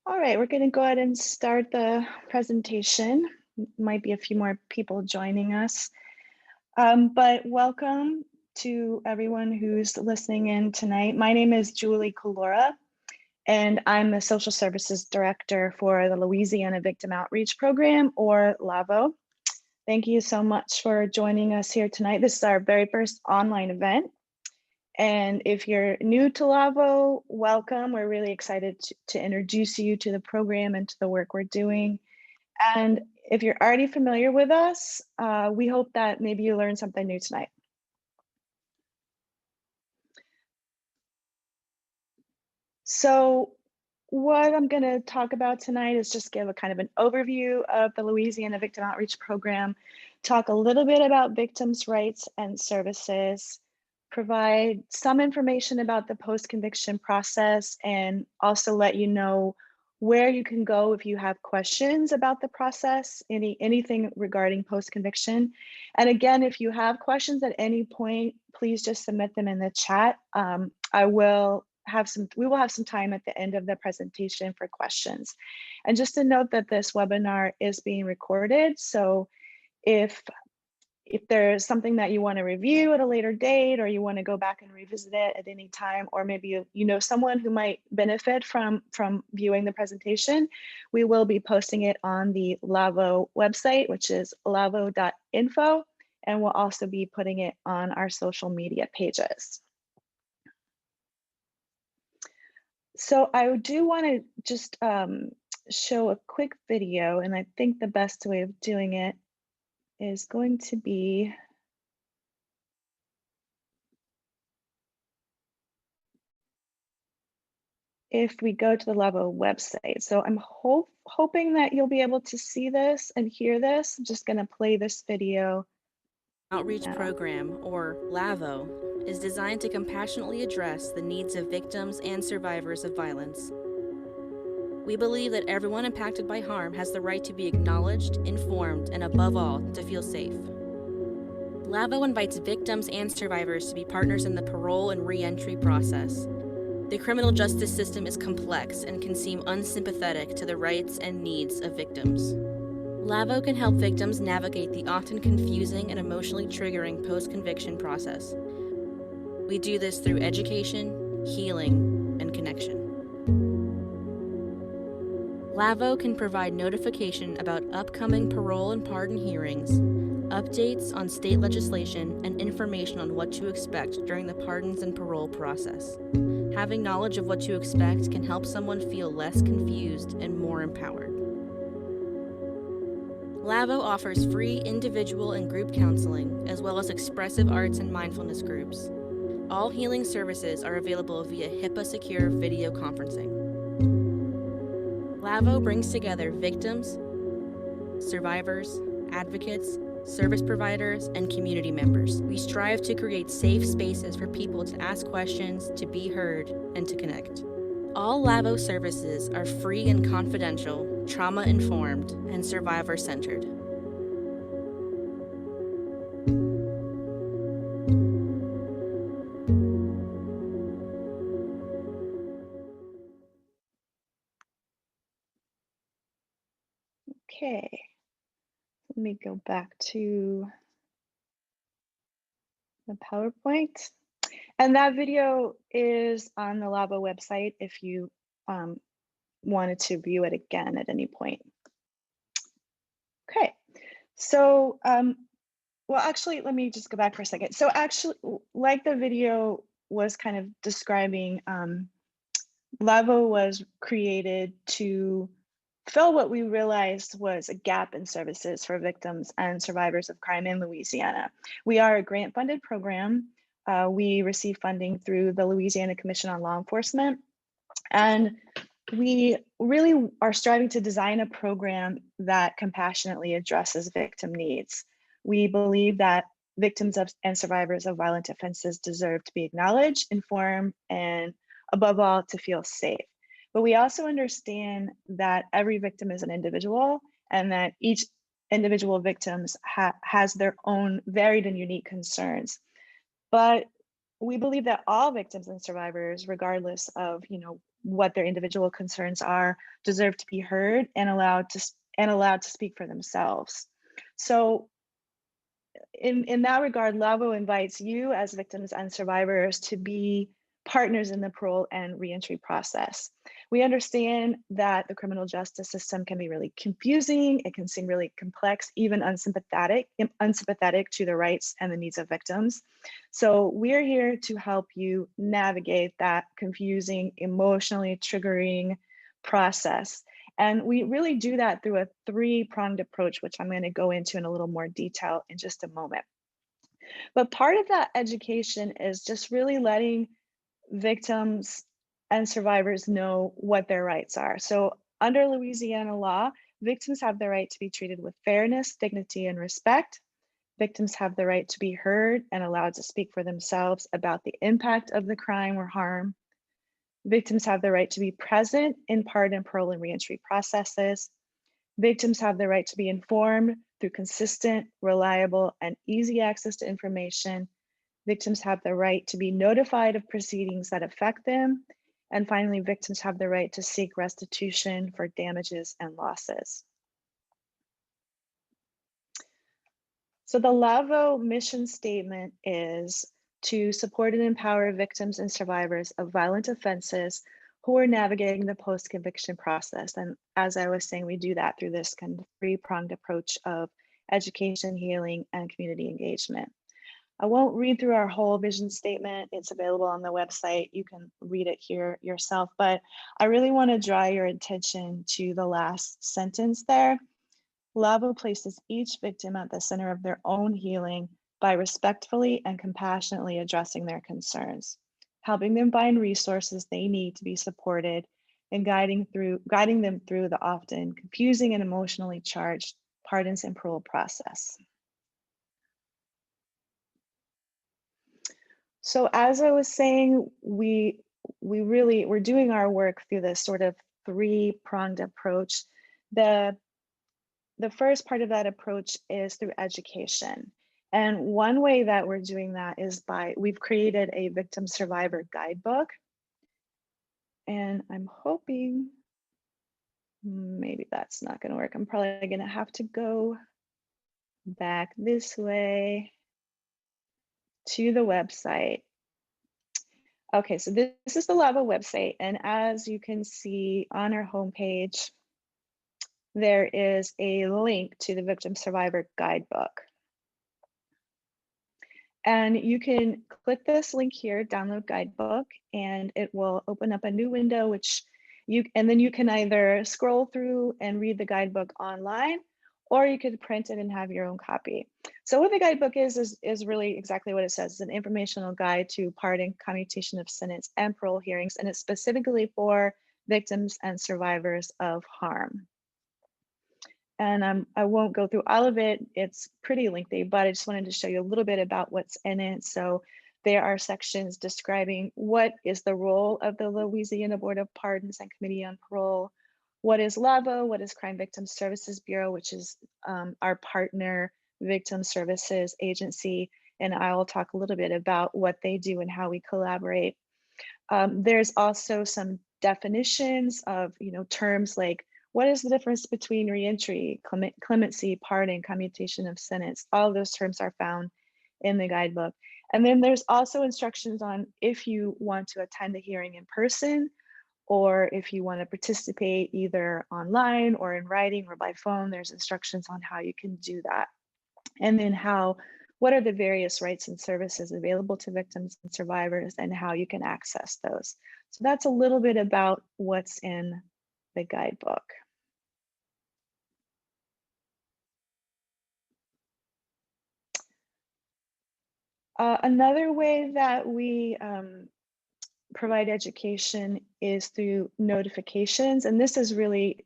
All right, we're going to go ahead and start the presentation. Might be a few more people joining us, but welcome to everyone who's listening in tonight. My name is Julie Colora, and I'm the Social Services Director for the Louisiana Victim Outreach Program, or LaVO. Thank you so much for joining us here tonight. This is our very first online event. And if you're new to LaVO, welcome. We're really excited to introduce you to the program and to the work we're doing. And if you're already familiar with us, we hope that maybe you learned something new tonight. So what I'm going to talk about tonight is just give a kind of an overview of the Louisiana Victim Outreach Program, talk a little bit about victims' rights and services, provide some information about the post-conviction process, and also let you know where you can go if you have questions about the process, anything regarding post-conviction. And again, if you have questions at any point, please just submit them in the chat. We will have some time at the end of the presentation for questions. And just to note that this webinar is being recorded. So if there's something that you want to review at a later date, or you want to go back and revisit it at any time, or maybe you know someone who might benefit from viewing the presentation, we will be posting it on the LaVO website, which is lavo.info, and we'll also be putting it on our social media pages. So I do want to just show a quick video, and I think the best way of doing it is going to be if we go to the LaVO website. So I'm hoping that you'll be able to see this and hear this. I'm just going to play this video. Outreach Program, or LaVO, is designed to compassionately address the needs of victims and survivors of violence. We believe that everyone impacted by harm has the right to be acknowledged, informed, and above all, to feel safe. LaVO invites victims and survivors to be partners in the parole and re-entry process. The criminal justice system is complex and can seem unsympathetic to the rights and needs of victims. LaVO can help victims navigate the often confusing and emotionally triggering post-conviction process. We do this through education, healing, and connection. LaVO can provide notification about upcoming parole and pardon hearings, updates on state legislation, and information on what to expect during the pardons and parole process. Having knowledge of what to expect can help someone feel less confused and more empowered. LaVO offers free individual and group counseling, as well as expressive arts and mindfulness groups. All healing services are available via HIPAA-secure video conferencing. LaVO brings together victims, survivors, advocates, service providers, and community members. We strive to create safe spaces for people to ask questions, to be heard, and to connect. All LaVO services are free and confidential, trauma-informed, and survivor-centered. Okay, let me go back to the PowerPoint. And that video is on the LaVO website if you wanted to view it again at any point. Okay, so, well, actually, let me just go back for a second. So actually, like the video was kind of describing, LaVO was created to fill what we realized was a gap in services for victims and survivors of crime in Louisiana. We are a grant-funded program. We receive funding through the Louisiana Commission on Law Enforcement. And we really are striving to design a program that compassionately addresses victim needs. We believe that victims and survivors of violent offenses deserve to be acknowledged, informed, and above all, to feel safe. But we also understand that every victim is an individual, and that each individual victim has their own varied and unique concerns. But we believe that all victims and survivors, regardless of what their individual concerns are, deserve to be heard and allowed to speak for themselves. So in that regard, LaVO invites you as victims and survivors to be partners in the parole and reentry process. We understand that the criminal justice system can be really confusing. It can seem really complex, even unsympathetic to the rights and the needs of victims. So we're here to help you navigate that confusing, emotionally triggering process. And we really do that through a three-pronged approach, which I'm going to go into in a little more detail in just a moment. But part of that education is just really letting victims and survivors know what their rights are. So under Louisiana law, victims have the right to be treated with fairness, dignity, and respect. Victims have the right to be heard and allowed to speak for themselves about the impact of the crime or harm. Victims have the right to be present in pardon, parole, and reentry processes. Victims have the right to be informed through consistent, reliable, and easy access to information. Victims have the right to be notified of proceedings that affect them. And finally, victims have the right to seek restitution for damages and losses. So the LaVO mission statement is to support and empower victims and survivors of violent offenses who are navigating the post-conviction process. And as I was saying, we do that through this kind of three-pronged approach of education, healing, and community engagement. I won't read through our whole vision statement. It's available on the website. You can read it here yourself, but I really want to draw your attention to the last sentence there. LaVO places each victim at the center of their own healing by respectfully and compassionately addressing their concerns, helping them find resources they need to be supported, and guiding them through the often confusing and emotionally charged pardons and parole process. So as I was saying, we're doing our work through this sort of three-pronged approach. The first part of that approach is through education. And one way that we're doing that is we've created a victim survivor guidebook. And I'm hoping, maybe that's not going to work. I'm probably going to have to go back this way to the website. Okay, so this is the LaVO website. And as you can see on our homepage, there is a link to the Victim Survivor Guidebook. And you can click this link here, download guidebook, and it will open up a new window, and then you can either scroll through and read the guidebook online, or you could print it and have your own copy. So what the guidebook is really exactly what it says. It's an informational guide to pardon, commutation of sentence, and parole hearings, and it's specifically for victims and survivors of harm. And I won't go through all of it. It's pretty lengthy, but I just wanted to show you a little bit about what's in it. So there are sections describing what is the role of the Louisiana Board of Pardons and Committee on Parole, what is LaVO, what is Crime Victim Services Bureau, which is our partner victim services agency. And I will talk a little bit about what they do and how we collaborate. There's also some definitions of terms like, what is the difference between reentry, clemency, pardon, commutation of sentence? All of those terms are found in the guidebook. And then there's also instructions on if you want to attend a hearing in person, or if you want to participate either online or in writing or by phone, there's instructions on how you can do that. And then what are the various rights and services available to victims and survivors and how you can access those. So that's a little bit about what's in the guidebook. Another way that we provide education is through notifications, and this is really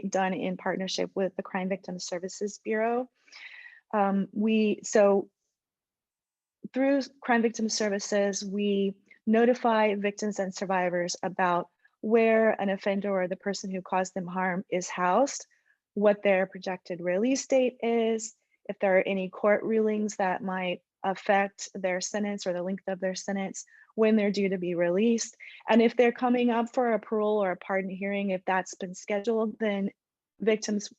done in partnership with the Crime Victim Services Bureau. So through Crime Victim Services, we notify victims and survivors about where an offender or the person who caused them harm is housed, what their projected release date is, if there are any court rulings that might affect their sentence or the length of their sentence, when they're due to be released. And if they're coming up for a parole or a pardon hearing, if that's been scheduled, then victims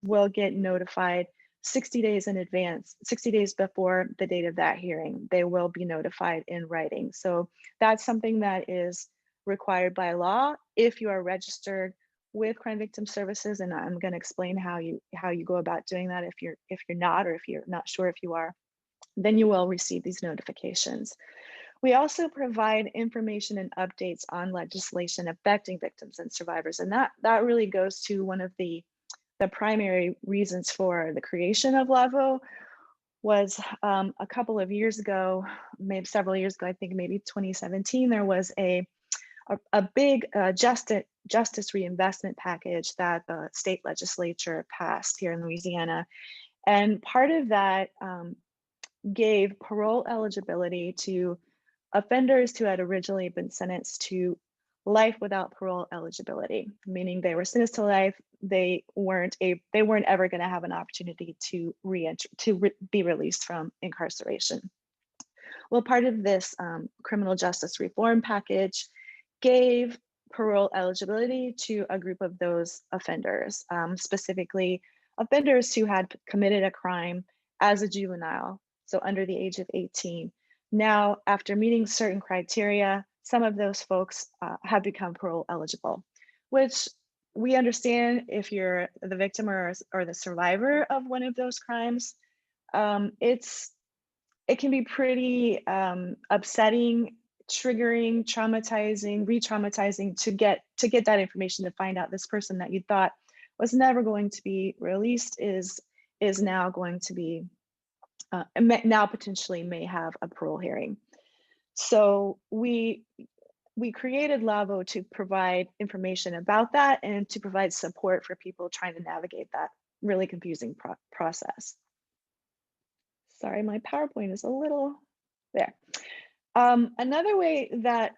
will get notified 60 days in advance, 60 days before the date of that hearing. They will be notified in writing. So that's something that is required by law if you are registered with Crime Victim Services, and I'm going to explain how you go about doing that if you're not, or if you're not sure if you are, then you will receive these notifications. We also provide information and updates on legislation affecting victims and survivors, and that really goes to one of the primary reasons for the creation of LaVO. Was a couple of years ago, maybe several years ago, I think maybe 2017, there was a big justice reinvestment package that the state legislature passed here in Louisiana. And part of that gave parole eligibility to offenders who had originally been sentenced to life without parole eligibility, meaning they were sentenced to life. They weren't ever going to have an opportunity to be released from incarceration. Well, part of this criminal justice reform package gave parole eligibility to a group of those offenders, specifically offenders who had committed a crime as a juvenile, so under the age of 18. Now, after meeting certain criteria, some of those folks have become parole eligible, which we understand if you're the victim or the survivor of one of those crimes. It can be pretty upsetting, triggering, traumatizing, re-traumatizing to get that information, to find out this person that you thought was never going to be released is now going to be now potentially may have a parole hearing. So we created LaVO to provide information about that and to provide support for people trying to navigate that really confusing process. Sorry, my PowerPoint is a little there. Another way that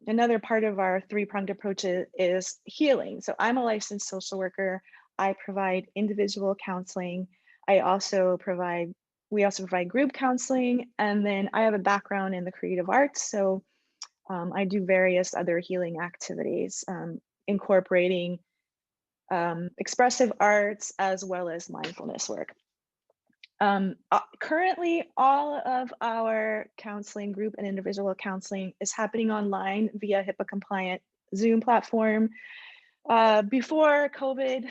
another part of our three-pronged approach is healing. So I'm a licensed social worker. I provide individual counseling. We also provide group counseling. And then I have a background in the creative arts. So I do various other healing activities, incorporating expressive arts as well as mindfulness work. Currently, all of our counseling, group and individual counseling, is happening online via HIPAA compliant Zoom platform. Before COVID,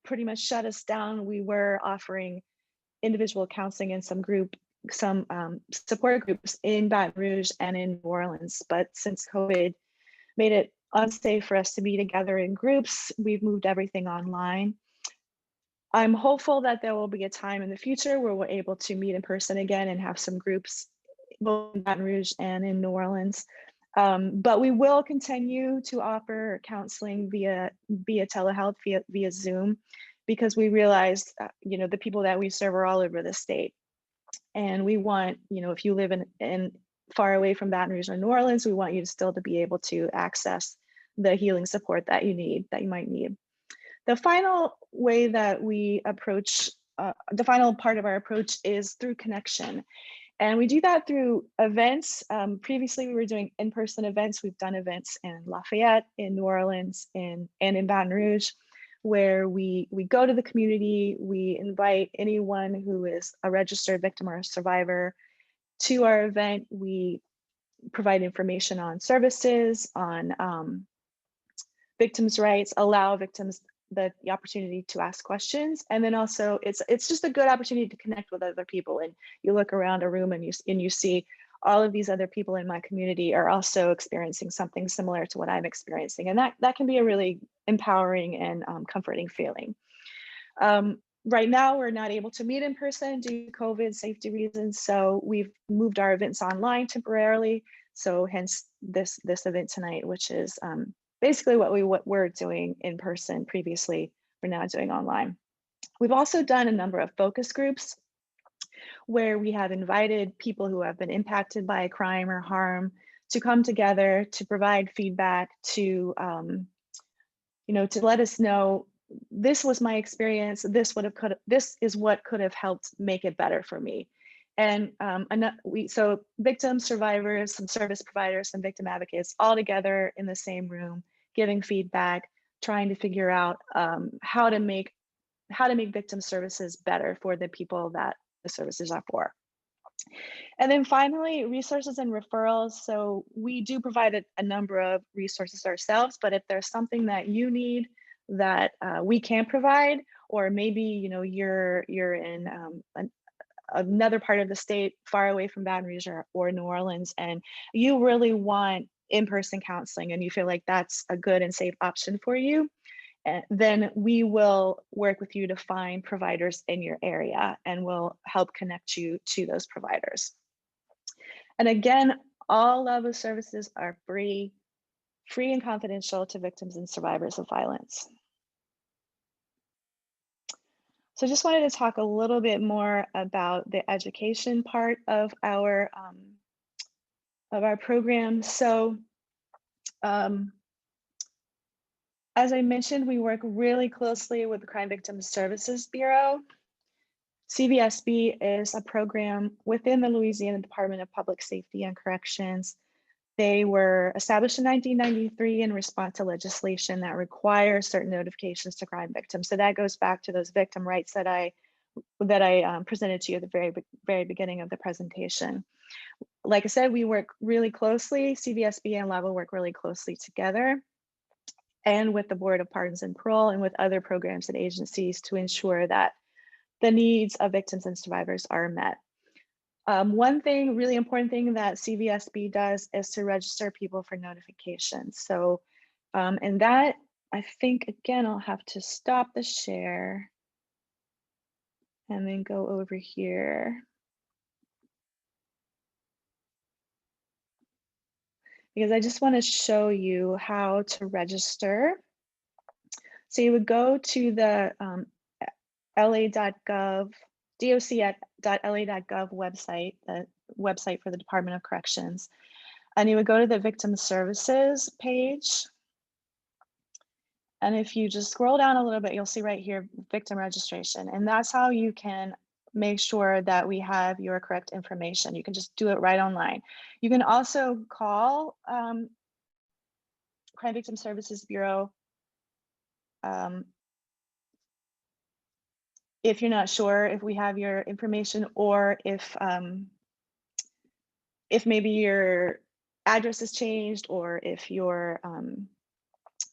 pretty much shut us down, we were offering individual counseling and some support groups in Baton Rouge and in New Orleans. But since COVID made it unsafe for us to be together in groups, we've moved everything online. I'm hopeful that there will be a time in the future where we're able to meet in person again and have some groups both in Baton Rouge and in New Orleans. But we will continue to offer counseling via telehealth, via Zoom, because we realized, the people that we serve are all over the state. And we want, if you live in far away from Baton Rouge or New Orleans, we want you to still to be able to access the healing support that you might need. The final way that we approach, the final part of our approach is through connection. And we do that through events. Previously, we were doing in-person events. We've done events in Lafayette, in New Orleans, and in Baton Rouge, where we go to the community. We invite anyone who is a registered victim or a survivor to our event. We provide information on services, on victims' rights, allow victims the opportunity to ask questions, and then also it's just a good opportunity to connect with other people. And you look around a room and you see all of these other people in my community are also experiencing something similar to what I'm experiencing, and that can be a really empowering and comforting feeling. Right now, we're not able to meet in person due to COVID safety reasons, so we've moved our events online temporarily. So hence this event tonight, which is basically what we're doing in person previously, we're now doing online. We've also done a number of focus groups where we have invited people who have been impacted by a crime or harm to come together to provide feedback, to let us know, this was my experience, this is what could have helped make it better for me. And so victims, survivors, some service providers, some victim advocates, all together in the same room, giving feedback, trying to figure out how to make victim services better for the people that the services are for. And then finally, resources and referrals. So we do provide a number of resources ourselves, but if there's something that you need that we can't provide, or maybe you're in another part of the state far away from Baton Rouge or New Orleans, and you really want in-person counseling and you feel like that's a good and safe option for you, then we will work with you to find providers in your area and we'll help connect you to those providers. And again, all LaVO services are free and confidential to victims and survivors of violence. So I just wanted to talk a little bit more about the education part of our program. So as I mentioned, we work really closely with the Crime Victims Services Bureau. CVSB is a program within the Louisiana Department of Public Safety and Corrections. They were established in 1993 in response to legislation that requires certain notifications to crime victims. So that goes back to those victim rights that I presented to you at the very beginning of the presentation. Like I said, we work really closely, CVSB and LaVO work really closely together, and with the Board of Pardons and Parole and with other programs and agencies to ensure that the needs of victims and survivors are met. One thing, really important thing that CVSB does is to register people for notifications. So, and that, I think, again, I'll have to stop the share and then go over here. Because I just want to show you how to register. So you would go to the la.gov, doc.la.gov website, the website for the Department of Corrections. And you would go to the Victim Services page. And if you just scroll down a little bit, you'll see right here, victim registration. And that's how you can make sure that we have your correct information. You can just do it right online. You can also call Crime Victim Services Bureau if you're not sure if we have your information, or if maybe your address has changed, or if your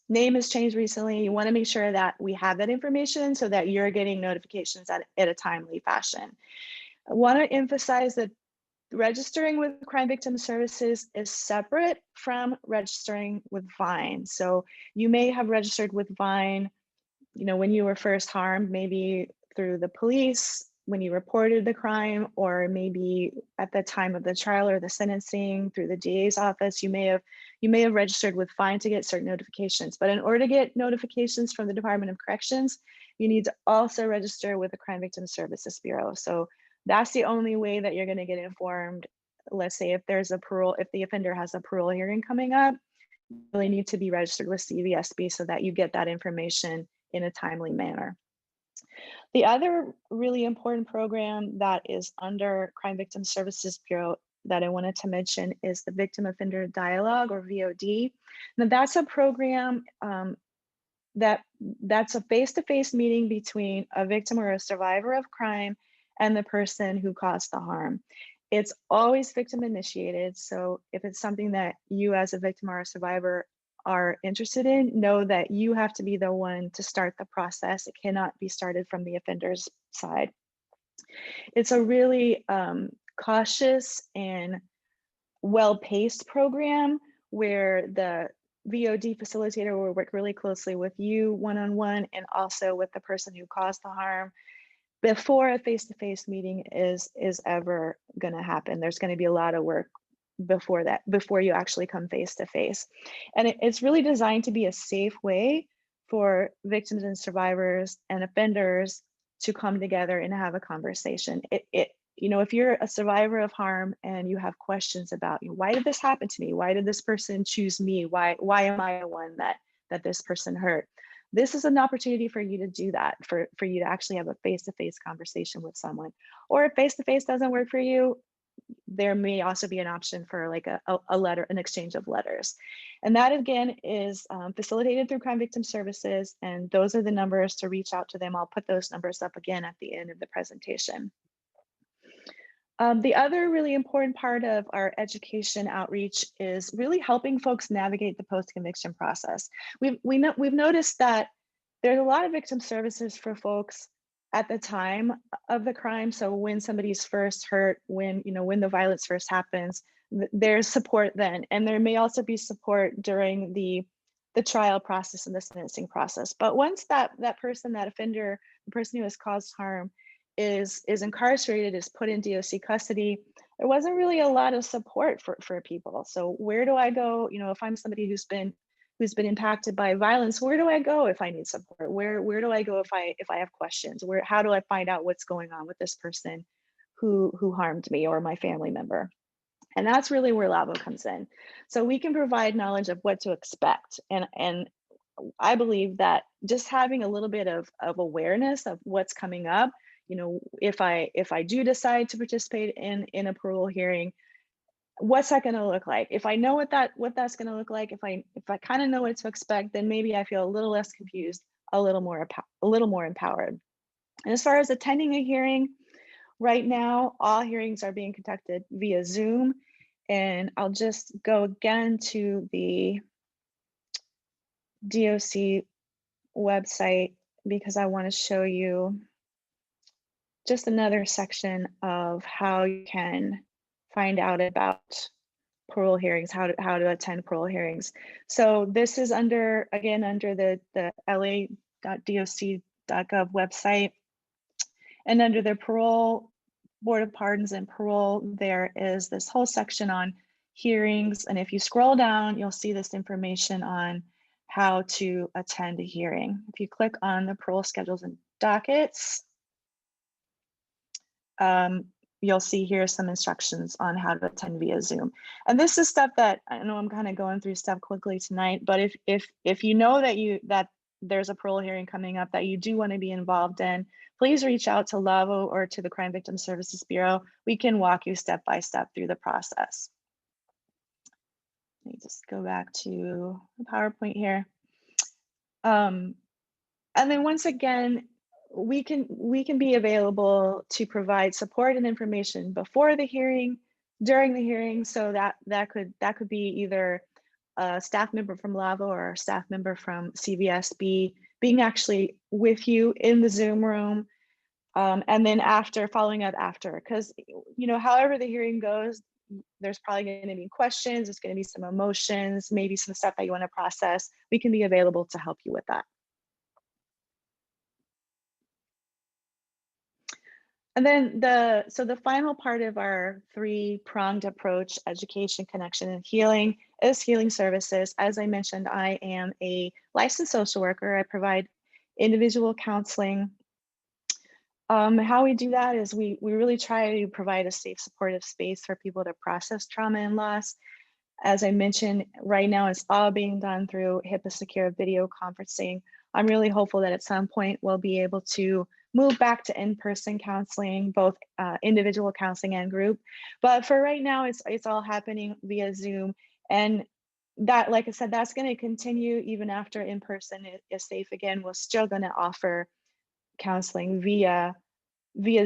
name has changed recently. You want to make sure that we have that information so that you're getting notifications at a timely fashion. I want to emphasize that registering with Crime Victim Services is separate from registering with VINE. So you may have registered with VINE, when you were first harmed, maybe through the police, when you reported the crime, or maybe at the time of the trial or the sentencing through the DA's office. You may have registered with VINE to get certain notifications. But in order to get notifications from the Department of Corrections, you need to also register with the Crime Victim Services Bureau. So that's the only way that you're going to get informed. Let's say if the offender has a parole hearing coming up, you really need to be registered with CVSB so that you get that information in a timely manner. The other really important program that is under Crime Victim Services Bureau that I wanted to mention is the Victim Offender Dialogue, or VOD. Now that's a program that's a face-to-face meeting between a victim or a survivor of crime and the person who caused the harm. It's always victim initiated. So if it's something that you as a victim or a survivor are interested in, know that you have to be the one to start the process. It cannot be started from the offender's side. It's a really cautious and well-paced program where the VOD facilitator will work really closely with you one-on-one and also with the person who caused the harm before a face-to-face meeting is ever going to happen. There's going to be a lot of work before you actually come face to face. And it's really designed to be a safe way for victims and survivors and offenders to come together and have a conversation. If you're a survivor of harm and you have questions about, why did this happen to me? Why did this person choose me? Why am I the one that this person hurt? this is an opportunity for you to do that, for you to actually have a face-to-face conversation with someone. Or if face-to-face doesn't work for you, there may also be an option for like a letter, an exchange of letters. And that again is facilitated through Crime Victim Services. And those are the numbers to reach out to them. I'll put those numbers up again at the end of the presentation. The other really important part of our education outreach is really helping folks navigate the post-conviction process. We've noticed that there's a lot of victim services for folks at the time of the crime. So when somebody's first hurt, when the violence first happens, there's support then, and there may also be support during the trial process and the sentencing process. But once that person, that offender, the person who has caused harm, is incarcerated, is put in DOC custody, there wasn't really a lot of support for people. So where do I go? If I'm somebody who's been impacted by violence, where do I go if I need support? Where do I go if I have questions? How do I find out what's going on with this person who harmed me or my family member? And that's really where LaVO comes in. So we can provide knowledge of what to expect. And I believe that just having a little bit of awareness of what's coming up, if I do decide to participate in a parole hearing, what's that going to look like? If I know what that's going to look like, if I kind of know what to expect, then maybe I feel a little less confused, a little more empowered. And as far as attending a hearing, right now all hearings are being conducted via Zoom. And I'll just go again to the DOC website because I want to show you just another section of how you can find out about parole hearings, how to attend parole hearings. So this is under the la.doc.gov website, and under the Parole Board of Pardons and Parole, there is this whole section on hearings. And if you scroll down, you'll see this information on how to attend a hearing. If you click on the parole schedules and dockets, you'll see here some instructions on how to attend via Zoom. And this is stuff that I know I'm kind of going through stuff quickly tonight, but if you know that there's a parole hearing coming up that you do want to be involved in, please reach out to LaVO or to the Crime Victim Services Bureau. We can walk you step by step through the process. Let me just go back to the PowerPoint here. And then once again, we can be available to provide support and information before the hearing, during the hearing. So that could be either a staff member from LaVO or a staff member from CVSB being actually with you in the Zoom room, and then following up after, because however the hearing goes, there's probably going to be questions, there's going to be some emotions, maybe some stuff that you want to process. We can be available to help you with that. And then the final part of our three-pronged approach, education, connection, and healing, is healing services. As I mentioned, I am a licensed social worker. I provide individual counseling. How we do that is we really try to provide a safe, supportive space for people to process trauma and loss. As I mentioned, right now it's all being done through HIPAA secure video conferencing. I'm really hopeful that at some point we'll be able to move back to in-person counseling, both individual counseling and group. But for right now, it's all happening via Zoom. And that, like I said, that's going to continue even after in-person is safe again. We're still going to offer counseling via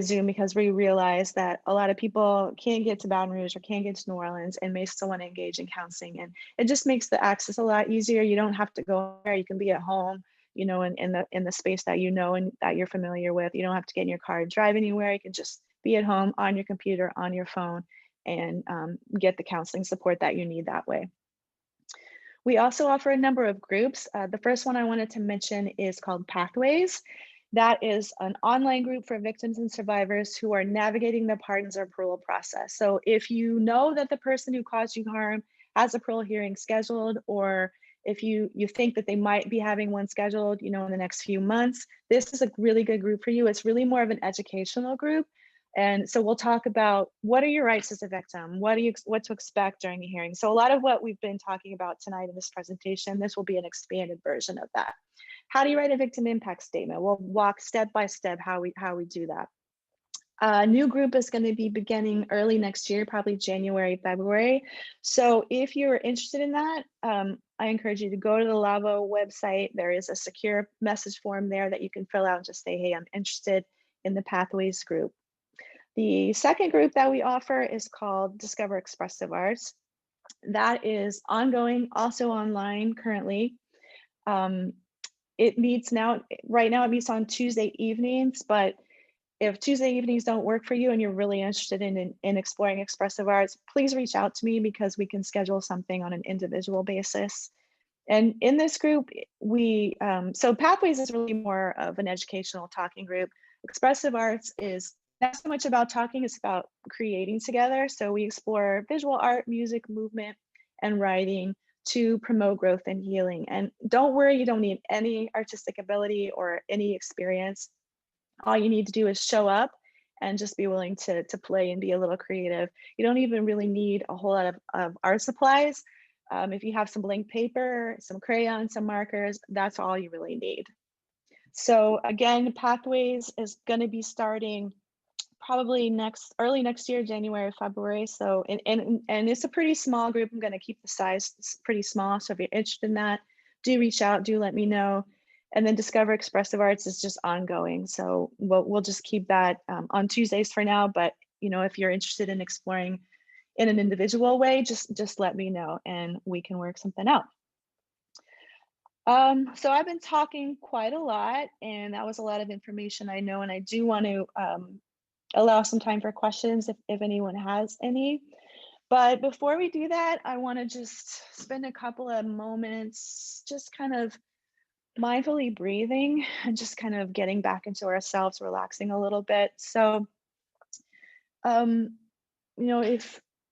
Zoom because we realize that a lot of people can't get to Baton Rouge or can't get to New Orleans and may still want to engage in counseling. And it just makes the access a lot easier. You don't have to go there. You can be at home, in the space that and that you're familiar with. You don't have to get in your car and drive anywhere. You can just be at home on your computer, on your phone, and get the counseling support that you need that way. We also offer a number of groups. The first one I wanted to mention is called Pathways. That is an online group for victims and survivors who are navigating the pardons or parole process. So if you know that the person who caused you harm has a parole hearing scheduled, or if you think that they might be having one scheduled, in the next few months, this is a really good group for you. It's really more of an educational group. And so we'll talk about what are your rights as a victim, what to expect during a hearing. So a lot of what we've been talking about tonight in this presentation, this will be an expanded version of that. How do you write a victim impact statement? We'll walk step by step how we do that. A new group is going to be beginning early next year, probably January, February. So if you're interested in that, I encourage you to go to the LaVO website. There is a secure message form there that you can fill out and just say, hey, I'm interested in the Pathways group. The second group that we offer is called Discover Expressive Arts. That is ongoing, also online currently. It meets now, right now it meets on Tuesday evenings, but if Tuesday evenings don't work for you and you're really interested in exploring expressive arts, please reach out to me because we can schedule something on an individual basis. And in this group, so Pathways is really more of an educational talking group. Expressive arts is not so much about talking, it's about creating together. So we explore visual art, music, movement, and writing to promote growth and healing. And don't worry, you don't need any artistic ability or any experience. All you need to do is show up and just be willing to play and be a little creative. You don't even really need a whole lot of art supplies. If you have some blank paper, some crayons, some markers, that's all you really need. So again, Pathways is going to be starting probably early next year, January, February. So and it's a pretty small group. I'm going to keep the size pretty small. So if you're interested in that, do reach out, do let me know. And then Discover Expressive Arts is just ongoing. So we'll just keep that on Tuesdays for now. But if you're interested in exploring in an individual way, just let me know and we can work something out. So I've been talking quite a lot, and that was a lot of information, I know, and I do want to allow some time for questions if anyone has any. But before we do that, I want to just spend a couple of moments just kind of mindfully breathing and just kind of getting back into ourselves, relaxing a little bit. So,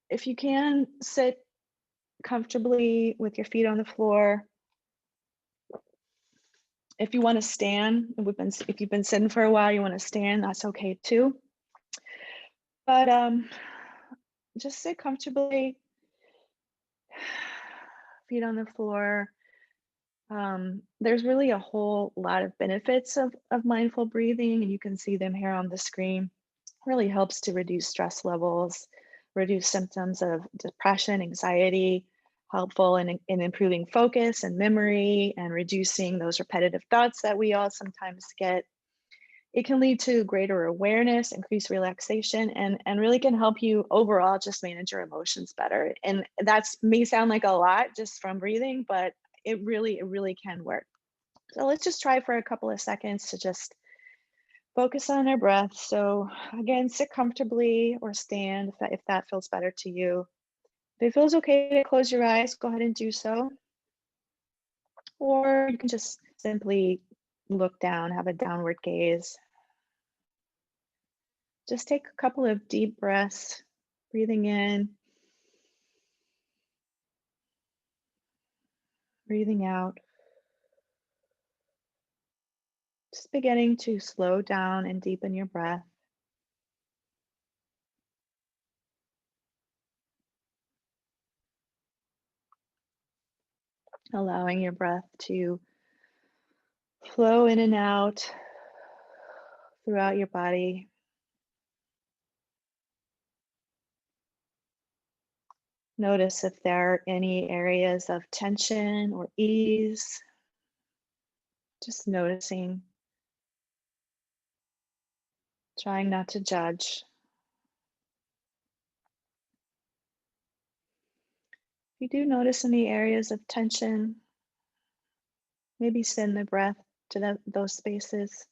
if you can sit comfortably with your feet on the floor. If you want to stand, if you've been sitting for a while, you want to stand, that's okay too. But just sit comfortably, feet on the floor. There's really a whole lot of benefits of mindful breathing, and you can see them here on the screen. Really helps to reduce stress levels, reduce symptoms of depression, anxiety, helpful in improving focus and memory, and reducing those repetitive thoughts that we all sometimes get. It can lead to greater awareness, increased relaxation, and really can help you overall just manage your emotions better. And that may sound like a lot just from breathing, but it really can work. So let's just try for a couple of seconds to just focus on our breath. So again, sit comfortably or stand if that feels better to you. If it feels okay to close your eyes, go ahead and do so. Or you can just simply look down, have a downward gaze. Just take a couple of deep breaths, breathing in, breathing out. Just beginning to slow down and deepen your breath. Allowing your breath to flow in and out throughout your body. Notice if there are any areas of tension or ease. Just noticing, trying not to judge. If you do notice any areas of tension, maybe send the breath to those spaces,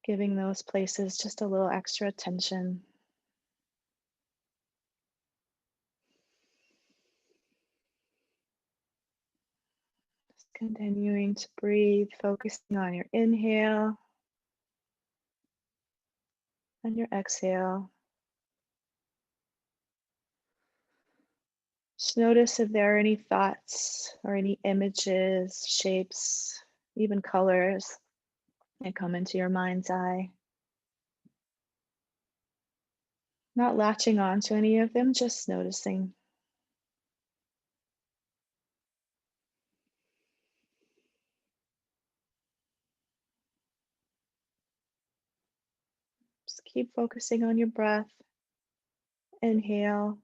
giving those places just a little extra attention. Just continuing to breathe, focusing on your inhale and your exhale. Just notice if there are any thoughts or any images, shapes, even colors that come into your mind's eye. Not latching on to any of them, just noticing. keep focusing on your breath. Inhale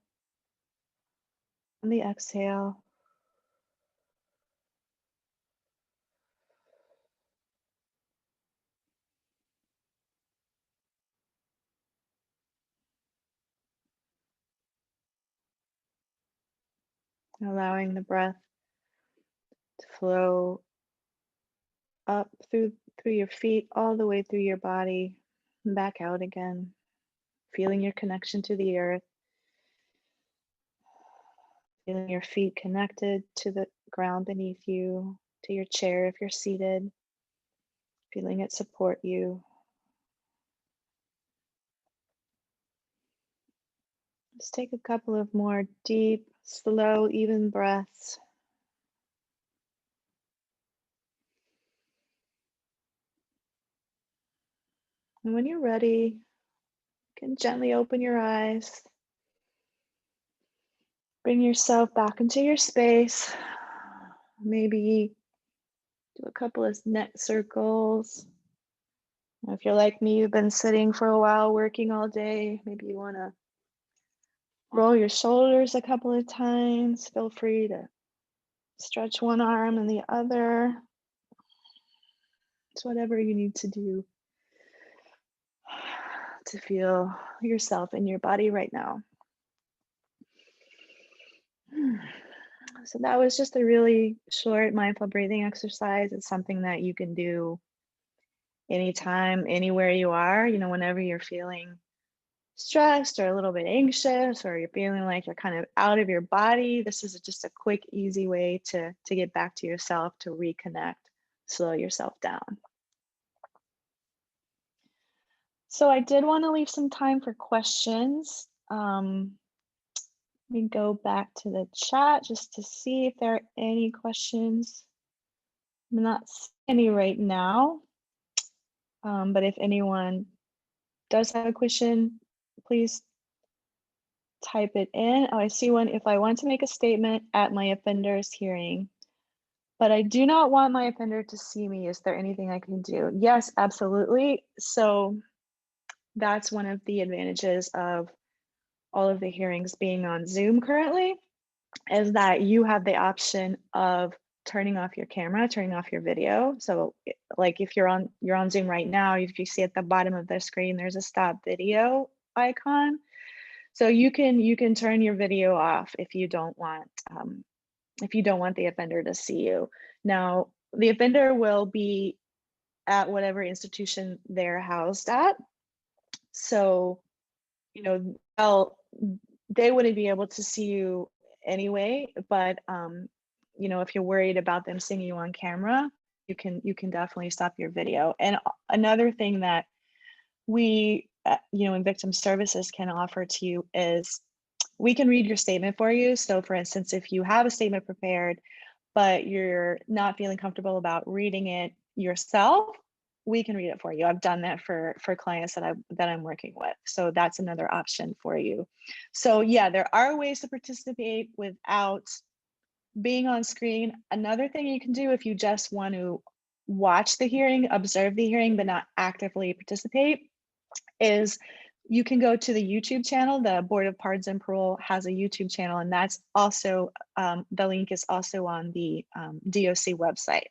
and the exhale. Allowing the breath to flow up through your feet, all the way through your body, and back out again. Feeling your connection to the earth, feeling your feet connected to the ground beneath you, to your chair if you're seated, feeling it support you. Just take a couple of more deep, slow, even breaths. And when you're ready, you can gently open your eyes. Bring yourself back into your space. Maybe do a couple of neck circles. If you're like me, you've been sitting for a while, working all day, maybe you want to roll your shoulders a couple of times. Feel free to stretch one arm and the other. It's whatever you need to do to feel yourself in your body right now. So that was just a really short mindful breathing exercise. It's something that you can do anytime, anywhere you are, whenever you're feeling stressed or a little bit anxious, or you're feeling like you're kind of out of your body. This is just a quick, easy way to get back to yourself, to reconnect, slow yourself down. So I did want to leave some time for questions. Let me go back to the chat just to see if there are any questions. I'm not seeing any right now, but if anyone does have a question, please type it in. Oh, I see one. If I want to make a statement at my offender's hearing, but I do not want my offender to see me, is there anything I can do? Yes, absolutely. So that's one of the advantages of all of the hearings being on Zoom currently, is that you have the option of turning off your camera, turning off your video. So like if you're on Zoom right now, if you see at the bottom of the screen, there's a stop video icon. So you can turn your video off if you don't want the offender to see you. Now, the offender will be at whatever institution they're housed at. So, they wouldn't be able to see you anyway, but if you're worried about them seeing you on camera, you can definitely stop your video. And another thing that we in victim services can offer to you is we can read your statement for you. So for instance, if you have a statement prepared but you're not feeling comfortable about reading it yourself, we can read it for you. I've done that for clients that I'm working with. So that's another option for you. So yeah, there are ways to participate without being on screen. Another thing you can do, if you just want to watch the hearing, observe the hearing, but not actively participate, is you can go to the YouTube channel. The Board of Pardons and Parole has a YouTube channel, and that's also, the link is also on the DOC website.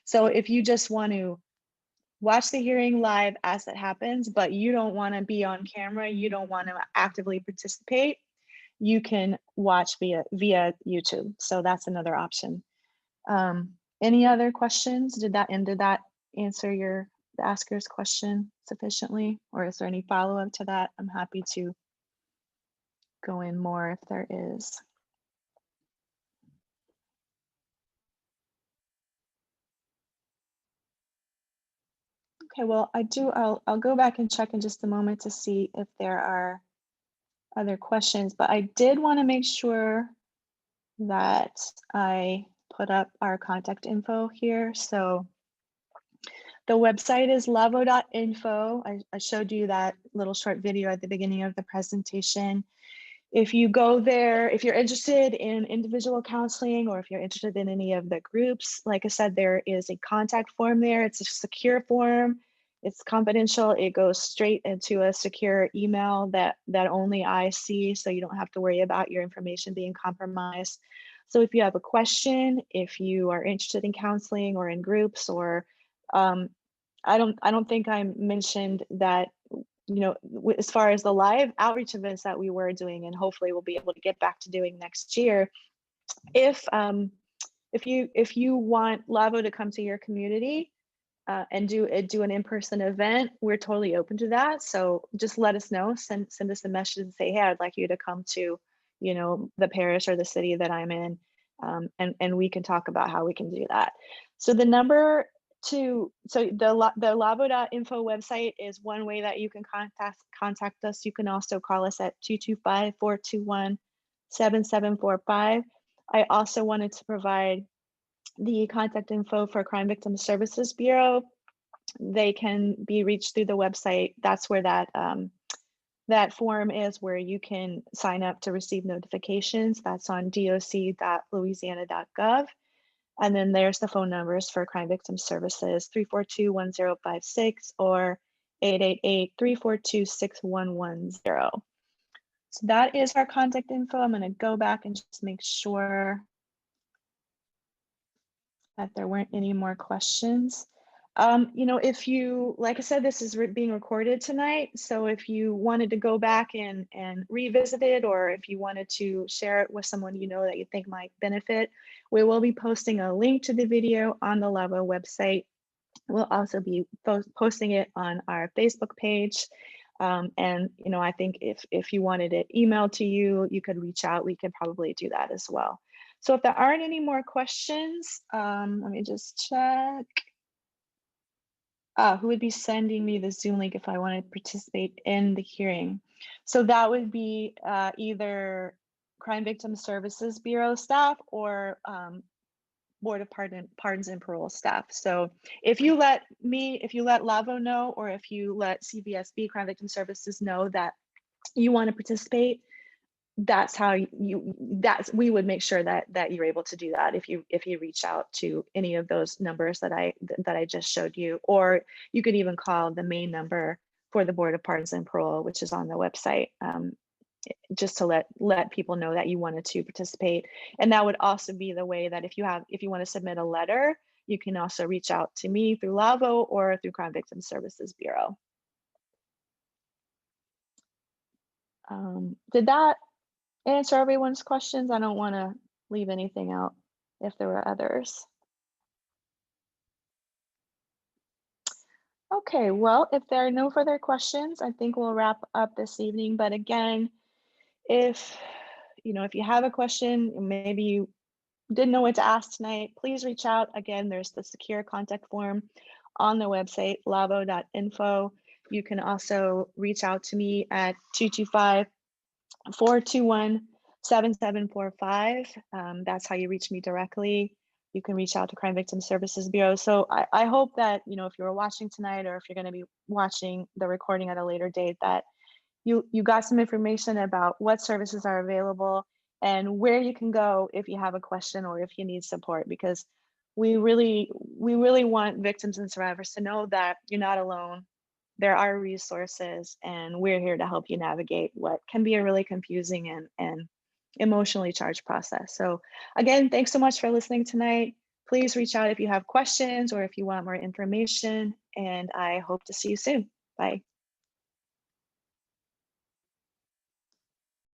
So if you just want to watch the hearing live as it happens, but you don't want to be on camera, you don't want to actively participate, you can watch via YouTube. So that's another option. Any other questions? Did that answer the asker's question sufficiently, or is there any follow-up to that? I'm happy to go in more if there is. Okay, well, I'll go back and check in just a moment to see if there are other questions, but I did want to make sure that I put up our contact info here. So the website is lavo.info. I showed you that little short video at the beginning of the presentation. If you go there, if you're interested in individual counseling, or if you're interested in any of the groups, like I said, there is a contact form there. It's a secure form. it's confidential. It goes straight into a secure email that only I see, so you don't have to worry about your information being compromised. So if you have a question, if you are interested in counseling or in groups, or um, I don't think I mentioned that, as far as the live outreach events that we were doing, and hopefully we'll be able to get back to doing next year. If you want LaVO to come to your community, and do an in-person event, we're totally open to that. So just let us know, send us a message and say, hey, I'd like you to come to, the parish or the city that I'm in, and we can talk about how we can do that. So the number so the lavo.info website is one way that you can contact us. You can also call us at 225-421-7745. I also wanted to provide the contact info for Crime Victim Services Bureau. They can be reached through the website. That's where that form is, where you can sign up to receive notifications. That's on doc.louisiana.gov. And then there's the phone numbers for Crime Victim Services, 342-1056 or 888-342-6110. So that is our contact info. I'm going to go back and just make sure that there weren't any more questions. If you, like I said, this is being recorded tonight. So if you wanted to go back and revisit it, or if you wanted to share it with someone that you think might benefit, we will be posting a link to the video on the LaVO website. We'll also be posting it on our Facebook page. And I think if you wanted it emailed to you, you could reach out. We could probably do that as well. So if there aren't any more questions, let me just check. Who would be sending me the Zoom link if I want to participate in the hearing? So that would be either Crime Victim Services Bureau staff or Board of Pardons and Parole staff. So if you let LaVO know, or if you let CVSB, Crime Victim Services, know that you want to participate, that's how we would make sure that you're able to do that if you reach out to any of those numbers that I just showed you. Or you could even call the main number for the Board of Pardons and Parole, which is on the website, just to let people know that you wanted to participate. And that would also be the way that if you want to submit a letter, you can also reach out to me through LaVO or through Crime Victim Services Bureau. Did that answer everyone's questions? I don't want to leave anything out if there were others. Okay, well, if there are no further questions, I think we'll wrap up this evening. But again, if you have a question, maybe you didn't know what to ask tonight, please reach out. Again, there's the secure contact form on the website, lavo.info. You can also reach out to me at 225-421-7745. That's how you reach me directly. You can reach out to Crime Victim Services Bureau. So I hope that, if you're watching tonight, or if you're going to be watching the recording at a later date, that you got some information about what services are available and where you can go if you have a question or if you need support, because we really want victims and survivors to know that you're not alone. There are resources, and we're here to help you navigate what can be a really confusing and emotionally charged process. So again, thanks so much for listening tonight. Please reach out if you have questions or if you want more information, and I hope to see you soon. Bye.